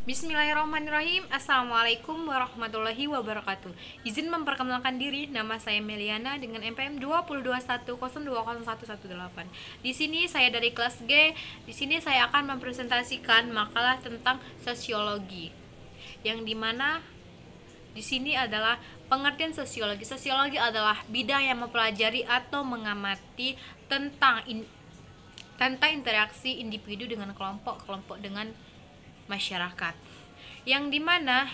Bismillahirrahmanirrahim. Assalamualaikum warahmatullahi wabarakatuh. Izin memperkenalkan diri, nama saya Meliana dengan NPM 2021020118. Di sini saya dari kelas G. Di sini saya akan mempresentasikan makalah tentang sosiologi. Yang dimana di sini adalah pengertian sosiologi. Sosiologi adalah bidang yang mempelajari atau mengamati tentang interaksi individu dengan kelompok dengan masyarakat, yang dimana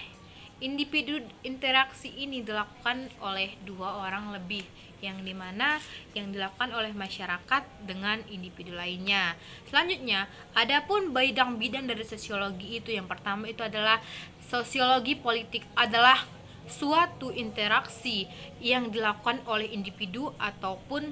individu interaksi ini dilakukan oleh dua orang lebih, yang dimana yang dilakukan oleh masyarakat dengan individu lainnya. Selanjutnya, adapun bidang-bidang dari sosiologi itu, yang pertama itu adalah sosiologi politik, adalah suatu interaksi yang dilakukan oleh individu ataupun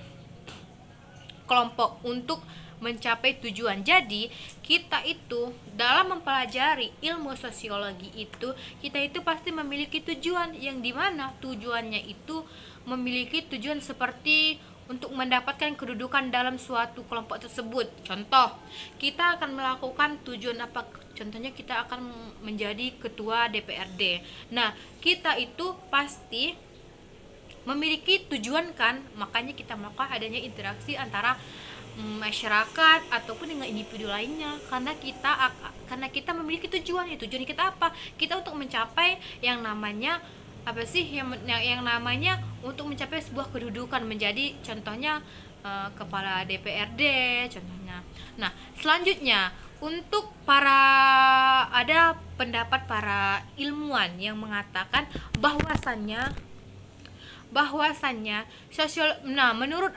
kelompok untuk mencapai tujuan. Jadi kita itu dalam mempelajari ilmu sosiologi itu, kita itu pasti memiliki tujuan, yang dimana tujuannya itu memiliki tujuan seperti untuk mendapatkan kedudukan dalam suatu kelompok tersebut. Contoh, kita akan melakukan tujuan apa? Contohnya kita akan menjadi ketua DPRD. Nah, kita itu pasti memiliki tujuan kan, makanya kita melakukan adanya interaksi antara masyarakat ataupun dengan individu lainnya, karena kita memiliki tujuan. Tujuan kita apa? Kita untuk mencapai yang namanya apa sih, yang namanya untuk mencapai sebuah kedudukan, menjadi contohnya kepala DPRD contohnya. Nah, selanjutnya untuk ada pendapat para ilmuwan yang mengatakan bahwasannya menurut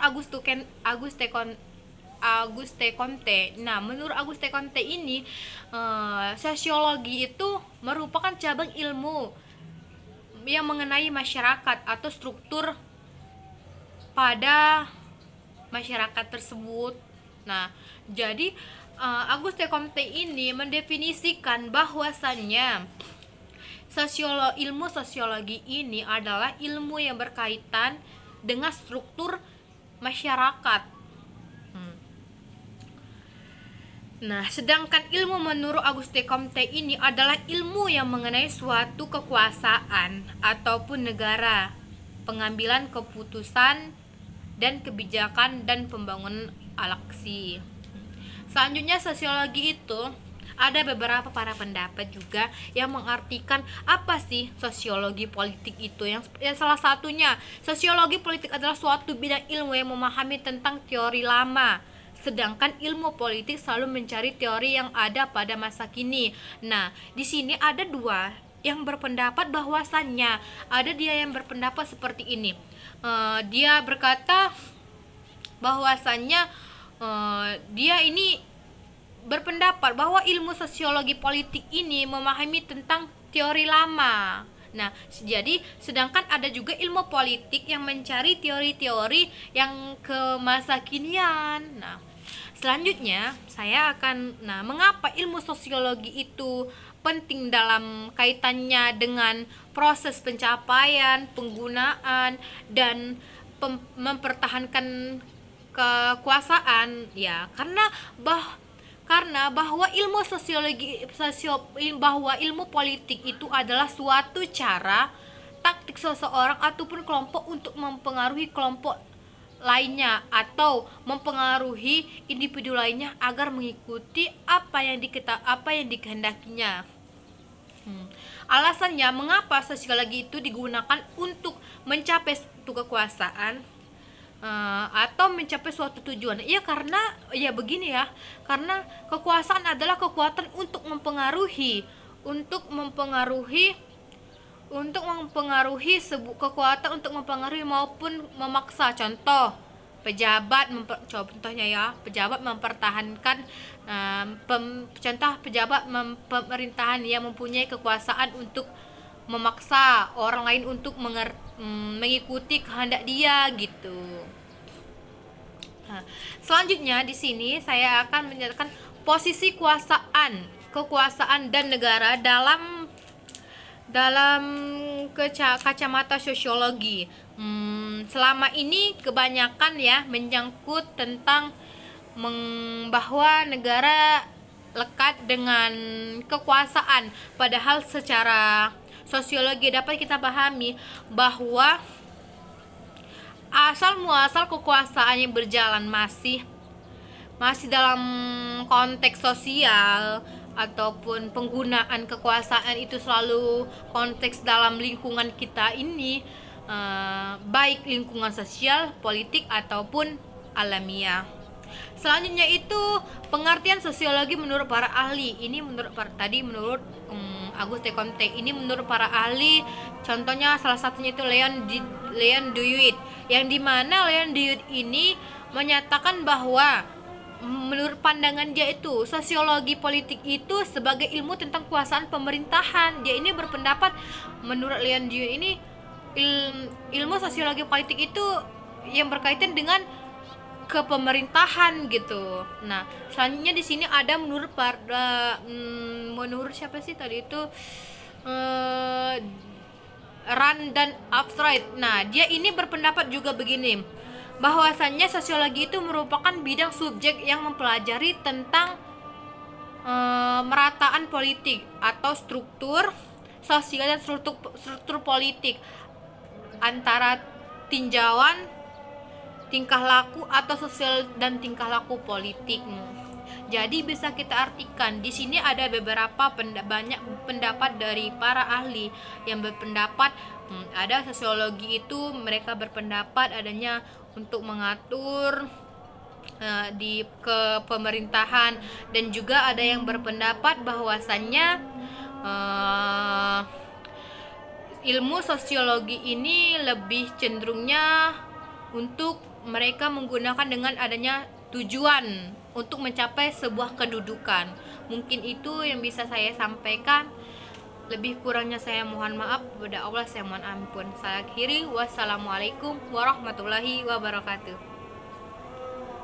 Auguste Comte. Nah, menurut Auguste Comte ini, sosiologi itu merupakan cabang ilmu yang mengenai masyarakat atau struktur pada masyarakat tersebut. Nah, jadi Auguste Comte ini mendefinisikan bahwasannya ilmu sosiologi ini adalah ilmu yang berkaitan dengan struktur masyarakat. Nah, sedangkan ilmu menurut Auguste Comte ini adalah ilmu yang mengenai suatu kekuasaan ataupun negara, pengambilan keputusan dan kebijakan dan pembangunan aksi. Selanjutnya, sosiologi itu ada beberapa para pendapat juga yang mengartikan apa sih sosiologi politik itu. Yang salah satunya, sosiologi politik adalah suatu bidang ilmu yang memahami tentang teori lama, sedangkan ilmu politik selalu mencari teori yang ada pada masa kini. Nah, di sini ada dua yang berpendapat bahwasannya, ada dia yang berpendapat seperti ini. Dia berkata bahwasannya dia ini berpendapat bahwa ilmu sosiologi politik ini memahami tentang teori lama. Nah, jadi sedangkan ada juga ilmu politik yang mencari teori-teori yang ke masa kinian. Nah, selanjutnya saya akan mengapa ilmu sosiologi itu penting dalam kaitannya dengan proses pencapaian, penggunaan dan mempertahankan kekuasaan, ya, karena bahwa ilmu politik itu adalah suatu cara taktik seseorang ataupun kelompok untuk mempengaruhi kelompok lainnya atau mempengaruhi individu lainnya agar mengikuti apa yang dikehendakinya. Alasannya mengapa sosiologi itu digunakan untuk mencapai suatu kekuasaan atau mencapai suatu tujuan. Karena begini ya, karena kekuasaan adalah kekuatan untuk mempengaruhi kekuatan untuk mempengaruhi maupun memaksa. Pejabat mempertahankan pejabat pemerintahan yang mempunyai kekuasaan untuk memaksa orang lain untuk mengikuti kehendak dia gitu. Nah, selanjutnya di sini saya akan menyatakan posisi kekuasaan dan negara dalam kacamata sosiologi. Selama ini kebanyakan menyangkut tentang bahwa negara lekat dengan kekuasaan. Padahal secara sosiologi dapat kita pahami bahwa asal muasal kekuasaan yang berjalan masih dalam konteks sosial ataupun penggunaan kekuasaan itu selalu konteks dalam lingkungan kita ini, baik lingkungan sosial, politik ataupun alamiah. Selanjutnya itu pengertian sosiologi menurut para ahli. Ini menurut menurut Auguste Comte. Ini menurut para ahli, contohnya salah satunya itu Leon Dewey, yang dimana Leon Dewey ini menyatakan bahwa menurut pandangan dia itu sosiologi politik itu sebagai ilmu tentang kekuasaan pemerintahan. Dia ini berpendapat menurut Leon Dewey ini ilmu sosiologi politik itu yang berkaitan dengan kepemerintahan gitu. Nah, selanjutnya di sini ada menurut siapa sih tadi itu, Rand dan Abstrait. Nah, dia ini berpendapat juga begini, bahwasannya sosiologi itu merupakan bidang subjek yang mempelajari tentang merataan politik atau struktur sosial dan struktur politik antara tinjauan tingkah laku atau sosial dan tingkah laku politik. Jadi bisa kita artikan di sini ada beberapa banyak pendapat dari para ahli yang berpendapat ada sosiologi itu mereka berpendapat adanya untuk mengatur di kepemerintahan, dan juga ada yang berpendapat bahwasannya ilmu sosiologi ini lebih cenderungnya untuk mereka menggunakan dengan adanya tujuan untuk mencapai sebuah kedudukan. Mungkin itu yang bisa saya sampaikan. Lebih kurangnya saya mohon maaf, kepada Allah saya mohon ampun. Saya akhiri, wassalamualaikum warahmatullahi wabarakatuh.